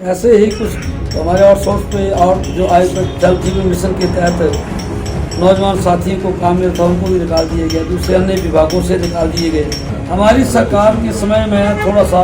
ऐसे ही कुछ हमारे आउटसोर्स पे और जो जल जीवन मिशन के तहत नौजवान साथियों को काम मिलता था उनको भी निकाल दिए गए, दूसरे अन्य विभागों से निकाल दिए गए। हमारी सरकार के समय में थोड़ा सा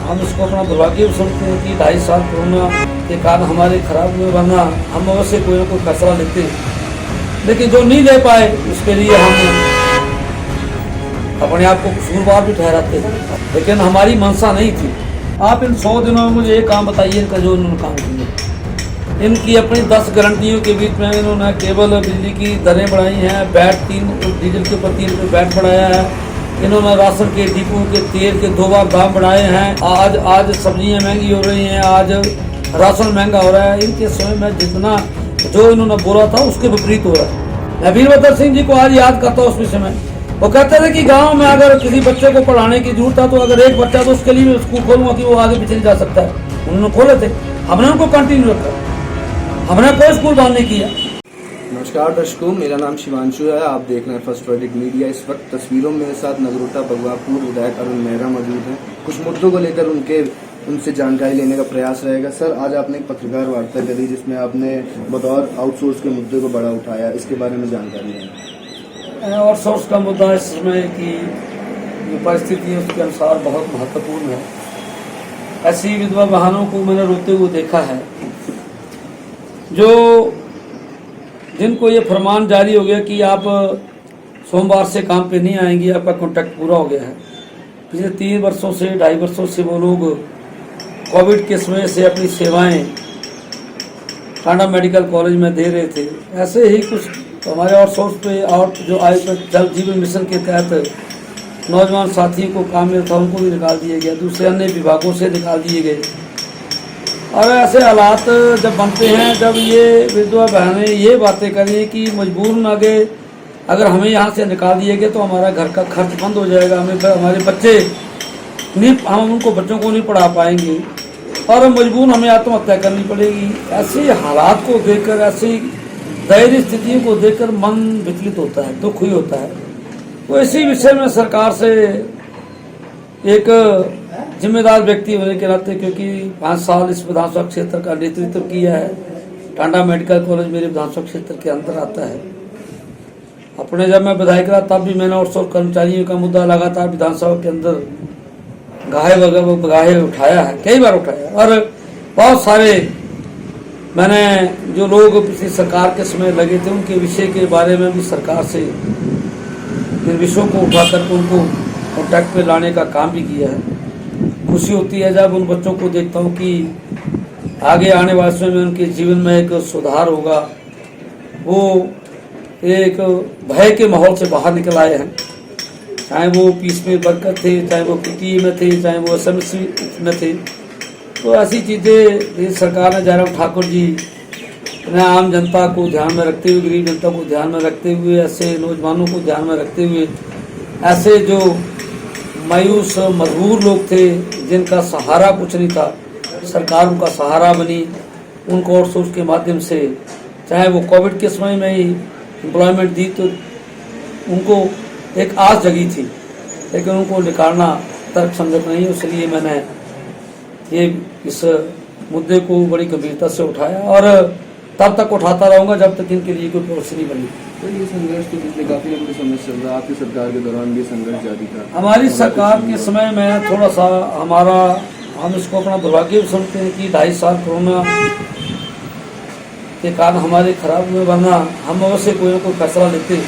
हम इसको अपना दुर्भाग्य समझते हैं कि 2.5 साल कोरोना के कारण हमारे खराब हुए, वरना हम अवश्य कोई ना कोई फैसला लेते हैं, लेकिन जो नहीं ले पाए उसके लिए हम अपने आप को कसूरवार भी ठहराते हैं, लेकिन हमारी मंशा नहीं थी। आप इन 100 दिनों में मुझे एक काम बताइए इनका जो इन्होंने काम किया। इनकी अपनी 10 गारंटियों के बीच में इन्होंने केवल बिजली की दरें बढ़ाई हैं, वैट 3 डीजल के ऊपर 3 रुपये वैट बढ़ाया है, इन्होंने राशन के डिपो के तेल के 2 बार दाम बढ़ाए हैं, आज सब्जियां महंगी हो रही हैं, आज राशन महंगा हो रहा है। इनके समय में जितना जो इन्होंने बोला था उसके विपरीत हो रहा है। मैं वीरभद्र सिंह जी को आज याद करता हूँ उस विषय में, वो कहते थे कि गांव में अगर किसी बच्चे को पढ़ाने की जरूरत है तो अगर एक बच्चा तो उसके लिए स्कूल खोलूंगा कि वो आगे पीछे जा सकता है। उन्होंने खोले थे, हमने उनको कंटिन्यू रखा, हमने कोई स्कूल बंद नहीं किया। नमस्कार दर्शकों, मेरा नाम शिवांशु है, आप देख रहे हैं फर्स्ट वर्डिक्ट मीडिया। इस वक्त तस्वीरों में मेरे साथ नगरोटा बगवापुर विधायक अरुण मेहरा मौजूद हैं। कुछ मुद्दों को लेकर उनसे जानकारी लेने का प्रयास रहेगा। सर, आज आपने एक पत्रकार वार्ता करी जिसमें आपने बतौर आउटसोर्स के मुद्दे को बड़ा उठाया, इसके बारे में जानकारी है। आउटसोर्स का मुद्दा इस समय की जो परिस्थिति है उसके अनुसार बहुत महत्वपूर्ण है। ऐसी विधवा बहनों को मैंने रोते हुए देखा है, जो जिनको ये फरमान जारी हो गया कि आप सोमवार से काम पे नहीं आएंगे, आपका कॉन्ट्रैक्ट पूरा हो गया है। पिछले 3 वर्षों से 2.5 वर्षों से वो लोग कोविड के समय से अपनी सेवाएं टांडा मेडिकल कॉलेज में दे रहे थे। ऐसे ही कुछ हमारे आउटसोर्स पे और जो जल जीवन मिशन के तहत नौजवान साथियों को काम मिलता था उनको भी निकाल दिए गए, दूसरे अन्य विभागों से निकाल दिए गए। और ऐसे हालात जब बनते हैं, जब ये विधवा बहनें ये बातें करें कि मजबूरन आगे अगर हमें यहाँ से निकाल दिए गए तो हमारा घर का खर्च बंद हो जाएगा, हमारे बच्चे नहीं, हम उनको बच्चों को नहीं पढ़ा पाएंगे और मजबूरन हमें आत्महत्या करनी पड़ेगी। ऐसे हालात को देखकर, ऐसी दैर्य स्थितियों को देखकर मन विचलित होता है, दुख ही होता है। तो इसी विषय में सरकार से एक जिम्मेदार व्यक्ति होने के नाते, क्योंकि 5 साल इस विधानसभा क्षेत्र का नेतृत्व किया है, टांडा मेडिकल कॉलेज मेरे विधानसभा क्षेत्र के अंदर आता है। अपने जब मैं विधायक रहा तब भी मैंने आउटसोर्स कर्मचारियों का मुद्दा लगातार विधानसभा के अंदर गाहे उठाया है, कई बार उठाया, और बहुत सारे मैंने जो लोग पिछली सरकार के समय लगे थे उनके विषय के बारे में भी सरकार से इन विषयों को उठाकर उनको कॉन्टैक्ट पे लाने का काम भी किया है। खुशी होती है जब उन बच्चों को देखता हूँ कि आगे आने वाले समय में उनके जीवन में एक सुधार होगा, वो एक भय के माहौल से बाहर निकल आए हैं। चाहे वो पीस में वर्कर थे, चाहे वो पीटीए में थे, चाहे वो एसएमसी में थे। तो ऐसी चीज़ें सरकार ने जयराम ठाकुर जी ने आम जनता को ध्यान में रखते हुए, गरीब जनता को ध्यान में रखते हुए, ऐसे नौजवानों को ध्यान में रखते हुए, ऐसे जो मायूस मजबूर लोग थे जिनका सहारा कुछ नहीं था, सरकार उनका सहारा बनी। उनको आउटसोर्स के माध्यम से, चाहे वो कोविड के समय में ही एम्प्लॉयमेंट दी तो उनको एक आस जगी थी, लेकिन उनको निकालना तर्कसंगत नहीं। इसलिए मैंने ये इस मुद्दे को बड़ी गंभीरता से उठाया और तब तक उठाता रहूँगा जब तक इनके लिए कोई पॉलिसी नहीं बनी। तो ये संघर्ष तो पिछले काफी लंबे समय से चल रहा है, आपकी सरकार के दौरान भी संघर्ष जारी था। हमारी सरकार के समय में थोड़ा सा हम इसको अपना दुर्भाग्य समझते हैं कि 2.5 साल कोरोना के कारण हमारे खराब हुए, वरना हम अवश्य कोई ना कोई फैसला लेते,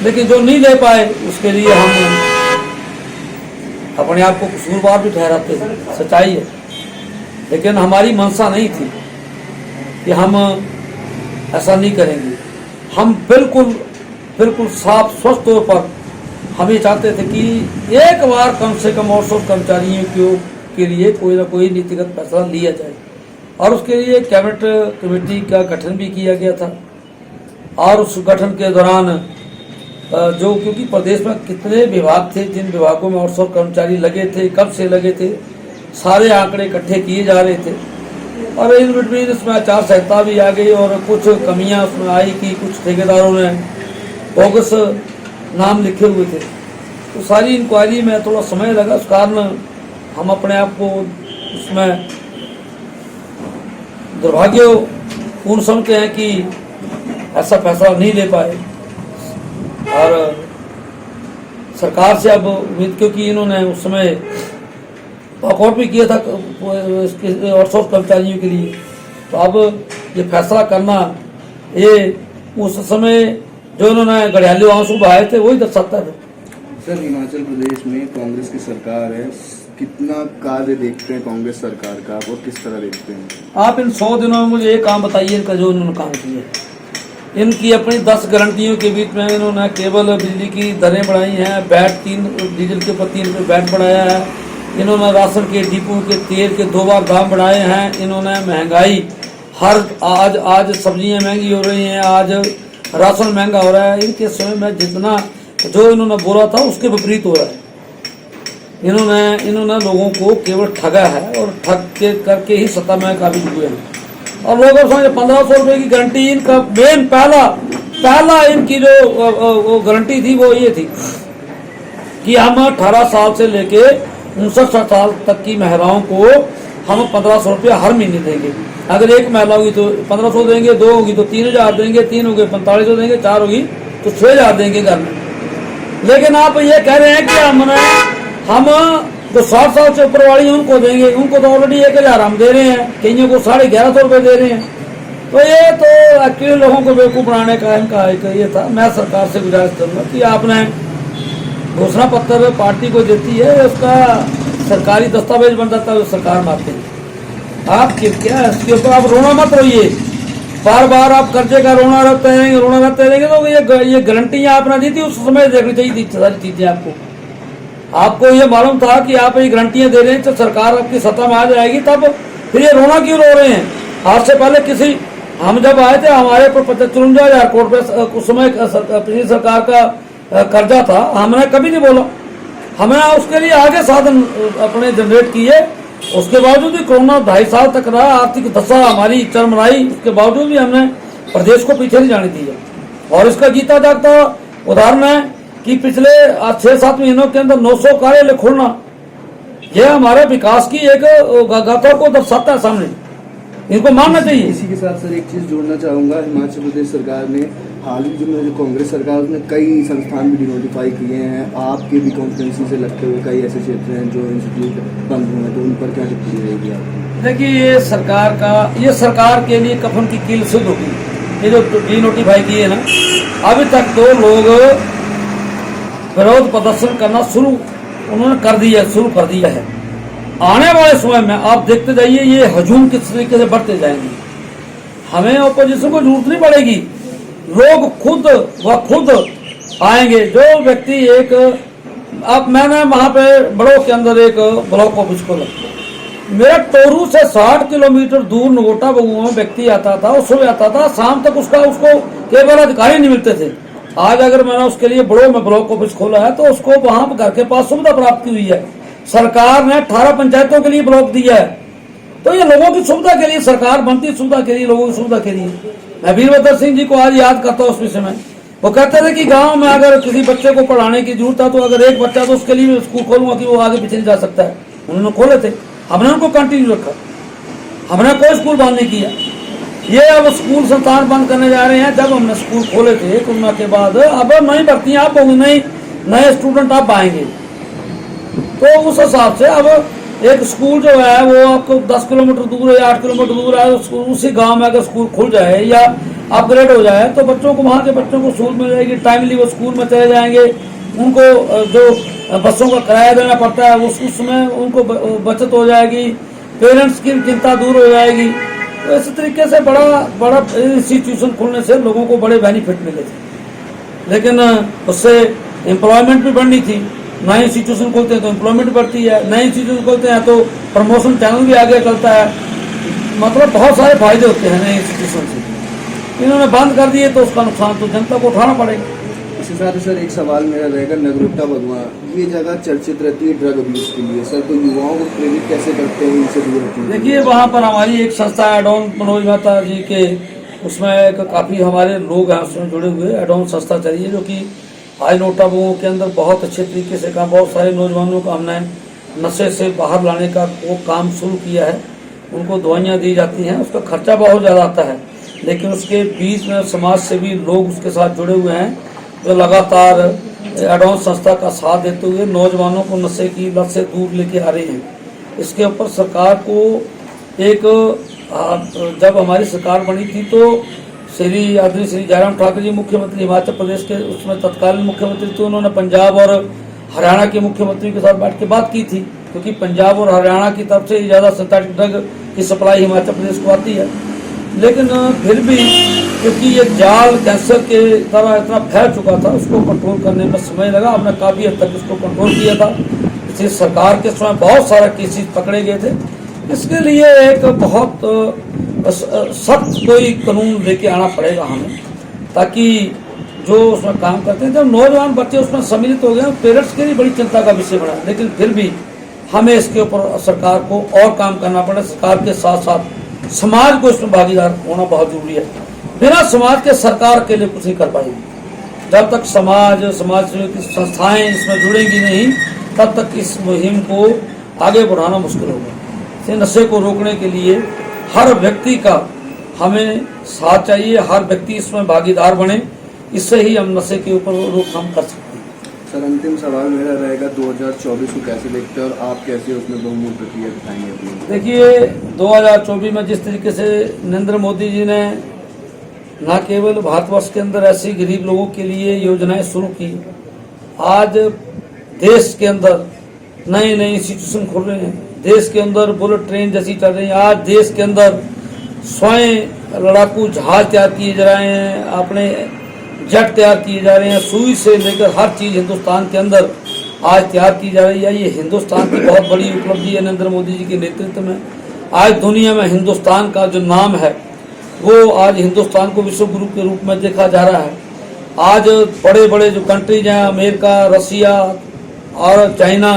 लेकिन जो नहीं ले पाए उसके लिए हम अपने आप को कसूरवार भी ठहराते हैं, सच्चाई है। लेकिन हमारी मंशा नहीं थी कि हम ऐसा नहीं करेंगे। हम बिल्कुल साफ स्वस्थ तौर पर हम ये चाहते थे कि एक बार कम से कम आउटसोर्स कर्मचारियों के लिए कोई ना कोई नीतिगत फैसला लिया जाए, और उसके लिए कैबिनेट कमेटी का गठन भी किया गया था। और उस गठन के दौरान जो, क्योंकि प्रदेश में कितने विभाग थे, जिन विभागों में आउटसोर्स कर्मचारी लगे थे, कब से लगे थे, सारे आंकड़े इकट्ठे किए जा रहे थे। और इन बिटवीन इसमें आचार संहिता भी आ गई और कुछ कमियां उसमें आई कि कुछ ठेकेदारों ने बोगस नाम लिखे हुए थे। तो सारी इंक्वायरी में थोड़ा समय लगा, उस कारण हम अपने आप को उसमें दुर्भाग्यपूर्ण समझते हैं कि ऐसा फैसला नहीं ले पाए और सरकार से अब उम्मीद, क्योंकि इन्होंने उस समय वॉकआउट भी किया था इसके आउटसोर्स कर्मचारियों के लिए, तो अब ये फैसला करना ये उस समय जो इन्होंने घड़ियाली आंसू बहाए थे वही दर्शाता है। सर, हिमाचल प्रदेश में कांग्रेस की सरकार है, कितना कार्य देखते हैं कांग्रेस सरकार का और किस तरह देखते हैं आप? इन 100 दिनों में मुझे एक काम बताइए इनका जो इन्होंने काम किया। इनकी अपनी 10 गारंटियों के बीच में इन्होंने केवल बिजली की दरें बढ़ाई हैं, बैट 3 डीजल के ऊपर 3 रुपये बैट बढ़ाया है, इन्होंने राशन के डिपो के तेल के 2 बार दाम बढ़ाए हैं, इन्होंने महंगाई आज सब्जियां महंगी हो रही हैं, आज राशन महंगा हो रहा है। इनके समय में जितना जो इन्होंने बोला था उसके विपरीत हो रहा है। इन्होंने लोगों को केवल ठगा है और ठग के करके ही सत्ता में काबिज हुए हैं। और लोग समझे 1500 रुपये की गारंटी इनका मेन पहला इनकी जो गारंटी थी वो ये थी कि हम 18 साल से लेके 59 साल तक की महिलाओं को हम 1500 रुपये हर महीने देंगे। अगर एक महिला होगी तो 1500 देंगे, 2 होगी तो 3000 देंगे, 3 होगी 4500 देंगे, 4 होगी तो 6000 देंगे घर में। लेकिन आप ये कह रहे हैं कि हम जो 60 साल से ऊपर वाली उनको देंगे, उनको तो ऑलरेडी 1000 हम दे रहे हैं, कईयों को 1150 रुपये दे रहे हैं। तो ये तो एक्चुअली लोगों को बेवकूफ़ बनाने का इनका एक ये था। मैं सरकार से गुजारिश करूँगा कि आपने घोषणा पत्र पार्टी को देती है, उसका सरकारी दस्तावेज बन जाता है जो सरकार मानते हैं। आप क्या इसके ऊपर आप रोना मत रोइए, बार बार आप कर्जे का रोना रहते रहेंगे तो ये गारंटियां आपने दी थी उस समय देखनी चाहिए थी सारी चीजें। आपको ये मालूम था कि आप ये गारंटियां दे रहे हैं तो सरकार आपकी सत्ता में आ जाएगी, तब फिर ये रोना क्यों रो रहे हैं? आज से पहले हम जब आए थे हमारे पर 55,000 करोड़ रुपये उस समय पिछली सरकार का कर्जा था, हमने कभी नहीं बोला। हमने उसके लिए आगे साधन अपने जनरेट किए, उसके बावजूद भी कोरोना 2.5 साल तक रहा, आर्थिक दशा हमारी चरमराई, उसके बावजूद भी हमने प्रदेश को पीछे नहीं जाने दिया। और इसका जीता जागता उदाहरण है कि पिछले 6-7 महीनों के अंदर 900 कार्यालय खोलना, यह हमारे विकास की एक गाथा को दर्शाता है सामने, इनको मानना चाहिए। इसी के साथ सर एक चीज जोड़ना चाहूंगा, हिमाचल प्रदेश सरकार ने हाल ही में जो कांग्रेस सरकार उसने कई संस्थान भी डिनोटिफाई किए हैं, आपके भी कॉन्स्टिट्यूंसी से लगते हुए कई ऐसे क्षेत्र हैं जो इंस्टीट्यूट बंद हुए हैं, तो उन पर क्या टिप्पणी रहेगी आपकी? देखिए ये सरकार के लिए कफन की कील सिद्ध होगी। ये जो डिनोटिफाई किए ना, अभी तक तो लोग विरोध प्रदर्शन करना शुरू कर दिया है। आने वाले समय में आप देखते जाइए ये हजूम किस तरीके से बढ़ते जाएंगे। हमें ऑपोजिशन को जरूरत नहीं पड़ेगी, लोग खुद आएंगे। जो व्यक्ति मैंने वहां पे बड़ों के अंदर एक ब्लॉक ऑफिस खोला, मेरा टोरू से 60 किलोमीटर दूर नगोटा बगुआ में व्यक्ति आता था, उस समय आता था, शाम तक उसको केवल अधिकारी नहीं मिलते थे। आज अगर मैंने उसके लिए बड़ों में ब्लॉक ऑफिस खोला है तो उसको वहां घर के पास सुविधा प्राप्त हुई है। सरकार ने 18 पंचायतों के लिए ब्लॉक दिया है, तो ये लोगों की सुविधा के लिए सरकार बनती, सुविधा के लिए, लोगों की सुविधा के लिए। मैं वीरभद्र सिंह जी को आज याद करता हूँ उस विषय में। वो कहते थे कि गांव में अगर किसी बच्चे को पढ़ाने की जरूरत है तो अगर एक बच्चा तो उसके लिए स्कूल खोलूंगा कि वो आगे पीछे नहीं जा सकता है। उन्होंने खोले थे, हमने उनको कंटिन्यू रखा, हमने कोई स्कूल बंद नहीं किया। ये अब स्कूल संस्थान बंद करने जा रहे हैं। जब हमने स्कूल खोले थे कोरोना के बाद, अब नई भर्तियां आप होंगी, नए स्टूडेंट आप आएंगे, तो उस हिसाब से अब एक स्कूल जो है वो आपको 10 किलोमीटर दूर है या 8 किलोमीटर दूर है, उसी गांव में अगर स्कूल खुल जाए या अपग्रेड हो जाए तो बच्चों को, वहाँ के बच्चों को सहूलत मिल जाएगी, टाइमली वो स्कूल में चले जाएंगे। उनको जो बसों का किराया देना पड़ता है उसमें उनको बचत हो जाएगी, पेरेंट्स की चिंता दूर हो जाएगी। तो इस तरीके से बड़ा इंस्टीट्यूशन खुलने से लोगों को बड़े बेनिफिट मिले थे, लेकिन उससे एम्प्लॉयमेंट भी बढ़नी थी। नए इंस्टीट्यूशन खोलते हैं तो एम्प्लॉयमेंट बढ़ती है, नए इंस्टीट्यूशन खोलते हैं तो प्रमोशन चैनल भी आगे चलता है, मतलब बहुत सारे फायदे होते हैं नए इंस्टीट्यूशन से। इन्होंने बंद कर दिए तो उसका नुकसान तो जनता को उठाना पड़ेगा। इसके साथ ही सर एक सवाल मेरा रहेगा, नगरोटा बगवा ये जगह चर्चित रहती है ड्रग अब्यूज के लिए, सर तो युवाओं को प्रेरित कैसे करते हैं इनसे दूर रखने? देखिए वहाँ पर हमारी एक संस्था एडॉन मनोज मेहता जी के, उसमें काफ़ी हमारे लोग हैं उसमें जुड़े हुए, एडॉन संस्था चली है जो कि आज नोटा बगुओं के अंदर बहुत अच्छे तरीके से काम, बहुत सारे नौजवानों को हमने नशे से बाहर लाने का वो काम शुरू किया है। उनको दवाइयाँ दी जाती हैं, उसका खर्चा बहुत ज़्यादा आता है, लेकिन उसके बीच में समाज सेवी लोग उसके साथ जुड़े हुए हैं जो लगातार एडवांस संस्था का साथ देते हुए नौजवानों को नशे की लत से दूर लेके आ रहे हैं। इसके ऊपर सरकार को एक जब हमारी सरकार बनी थी तो आदरणीय श्री जयराम ठाकुर जी मुख्यमंत्री हिमाचल प्रदेश के उसमें तत्कालीन मुख्यमंत्री थे, उन्होंने पंजाब और हरियाणा के मुख्यमंत्री के साथ बैठ के बात की थी, क्योंकि पंजाब और हरियाणा की तरफ से ज़्यादा सिंथेटिक ड्रग की सप्लाई हिमाचल प्रदेश को आती है। लेकिन फिर भी क्योंकि ये जाल कैंसर के तरह इतना फैल चुका था, उसको कंट्रोल करने में समय लगा। हमने काफ़ी हद तक उसको कंट्रोल किया था, इसलिए सरकार के समय बहुत सारे केसेस पकड़े गए थे। इसके लिए एक बहुत सख्त कोई कानून लेके आना पड़ेगा हमें, ताकि जो उसमें काम करते हैं, जब नौजवान बच्चे उसमें सम्मिलित हो गए, पेरेंट्स के लिए बड़ी चिंता का विषय बना। लेकिन फिर भी हमें इसके ऊपर सरकार को और काम करना पड़े। सरकार के साथ साथ समाज को इसमें भागीदार होना बहुत जरूरी है। बिना समाज के सरकार के लिए कुछ नहीं कर पाएगी। जब तक समाज की संस्थाएं इसमें जुड़ेंगी नहीं, तब तक इस मुहिम को आगे बढ़ाना मुश्किल होगा। इसे नशे को रोकने के लिए हर व्यक्ति का हमें साथ चाहिए, हर व्यक्ति इसमें भागीदार बने, इससे ही हम नशे के ऊपर रोकथाम कर सकते हैं। सर, अंतिम सवाल मेरा रहेगा, 2024 को कैसे देखते हैं और आप कैसे उसमें बहुमूल्य प्रक्रिया दिखाएंगे अपनी? देखिए, 2024 में जिस तरीके से नरेंद्र मोदी जी ने न केवल भारतवर्ष के अंदर ऐसी गरीब लोगों के लिए योजनाएं शुरू की, आज देश के अंदर नए नए इंस्टीट्यूशन खुल रहे हैं, देश के अंदर बुलेट ट्रेन जैसी चल रही है, आज देश के अंदर स्वयं लड़ाकू जहाज तैयार किए जा रहे हैं, अपने जेट तैयार किए जा रहे हैं, सुई से लेकर हर चीज़ हिंदुस्तान के अंदर आज तैयार की जा रही है। ये हिंदुस्तान की बहुत बड़ी उपलब्धि है नरेंद्र मोदी जी के नेतृत्व में। आज दुनिया में हिंदुस्तान का जो नाम है, वो आज हिंदुस्तान को विश्व गुरु के रूप में देखा जा रहा है। आज बड़े बड़े जो कंट्रीज हैं, अमेरिका, रसिया और चाइना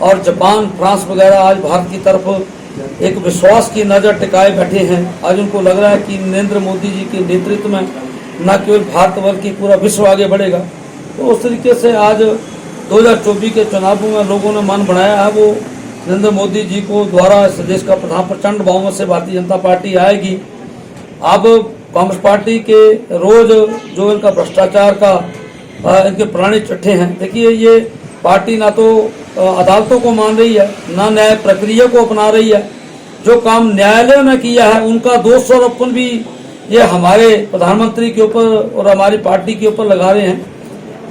और जापान, फ्रांस वगैरह, आज भारत की तरफ एक विश्वास की नज़र टिकाए बैठे हैं। आज उनको लग रहा है कि नरेंद्र मोदी जी के नेतृत्व में न केवल भारत बल्कि पूरा विश्व आगे बढ़ेगा। तो उस तरीके से आज 2024 के चुनावों में लोगों ने मन बनाया है, वो नरेंद्र मोदी जी को द्वारा इस देश का प्रधान प्रचंड बहुमत से भारतीय जनता पार्टी आएगी। अब कांग्रेस पार्टी के रोज जो इनका भ्रष्टाचार का इनके पुराने चिट्ठे हैं, देखिए ये पार्टी ना तो अदालतों को मान रही है, ना न्याय प्रक्रिया को अपना रही है। जो काम न्यायालय ने किया है उनका दोषारोपण भी ये हमारे प्रधानमंत्री के ऊपर और हमारी पार्टी के ऊपर लगा रहे हैं।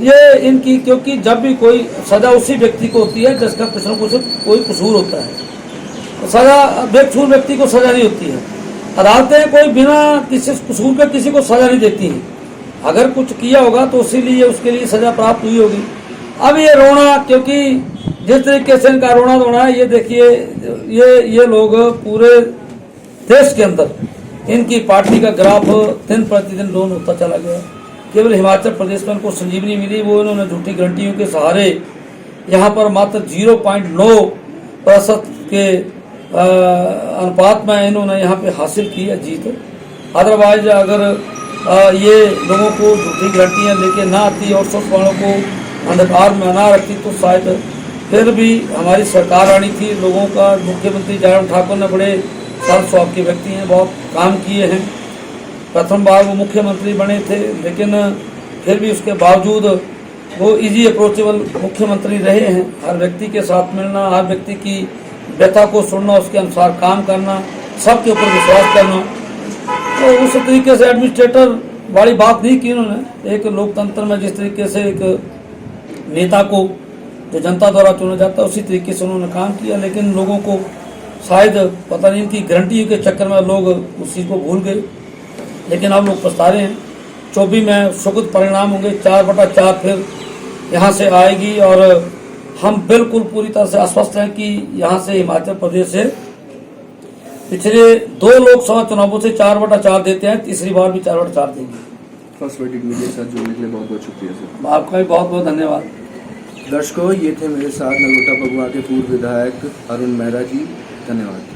ये इनकी, क्योंकि जब भी कोई सजा उसी व्यक्ति को होती है जिसका कुछ न कुछ कोई कसूर होता है। सजा बेकसूर व्यक्ति को सजा नहीं होती है। अदालतें कोई बिना किसी कसूर के किसी को सजा नहीं देती हैं। अगर कुछ किया होगा तो इसीलिए उसके लिए सजा प्राप्त हुई होगी। अब ये रोना, क्योंकि जिस तरीके से इनका रोना धोना है, ये देखिए ये लोग पूरे देश के अंदर इनकी पार्टी का ग्राफ दिन प्रतिदिन डाउन होता चला गया। केवल हिमाचल प्रदेश में इनको संजीवनी मिली, वो इन्होंने झूठी गारंटियों के सहारे यहाँ पर मात्र 0.9% के अनुपात में इन्होंने यहाँ पे हासिल की है जीत। अदरवाइज अगर ये लोगों को झूठी गारंटियाँ लेके ना आती और स्वस्थ वालों को अंधकार में ना रखती तो शायद फिर भी हमारी सरकार आनी थी। लोगों का मुख्यमंत्री जयराम ठाकुर ने बड़े साल स्वभाव के व्यक्ति हैं, बहुत काम किए हैं। प्रथम बार वो मुख्यमंत्री बने थे, लेकिन फिर भी उसके बावजूद वो इजी अप्रोचेबल मुख्यमंत्री रहे हैं। हर व्यक्ति के साथ मिलना, हर व्यक्ति की व्यथा को सुनना, उसके अनुसार काम करना, सबके ऊपर विश्वास करना। तो उस तरीके से एडमिनिस्ट्रेटर वाली बात नहीं की उन्होंने। एक लोकतंत्र में जिस तरीके से एक नेता को जो जनता द्वारा चुना जाता है, उसी तरीके से उन्होंने काम किया। लेकिन लोगों को शायद पता नहीं, इनकी गारंटी के चक्कर में लोग उस चीज़ को भूल गए। लेकिन अब लोग पछता रहे हैं। 24 में सुखद परिणाम होंगे, 4/4 फिर यहाँ से आएगी और हम बिल्कुल पूरी तरह से आश्वस्त हैं कि यहाँ से हिमाचल प्रदेश से पिछले 2 लोकसभा चुनावों से 4/4 देते हैं, तीसरी बार भी 4/4 देंगे। फर्स्ट वर्डिक्ट मीडिया के साथ जुड़ने के लिए बहुत बहुत शुक्रिया सर। आपका भी बहुत बहुत धन्यवाद। दर्शकों, ये थे मेरे साथ नगरोटा बगवा के पूर्व विधायक अरुण मेहरा जी। धन्यवाद।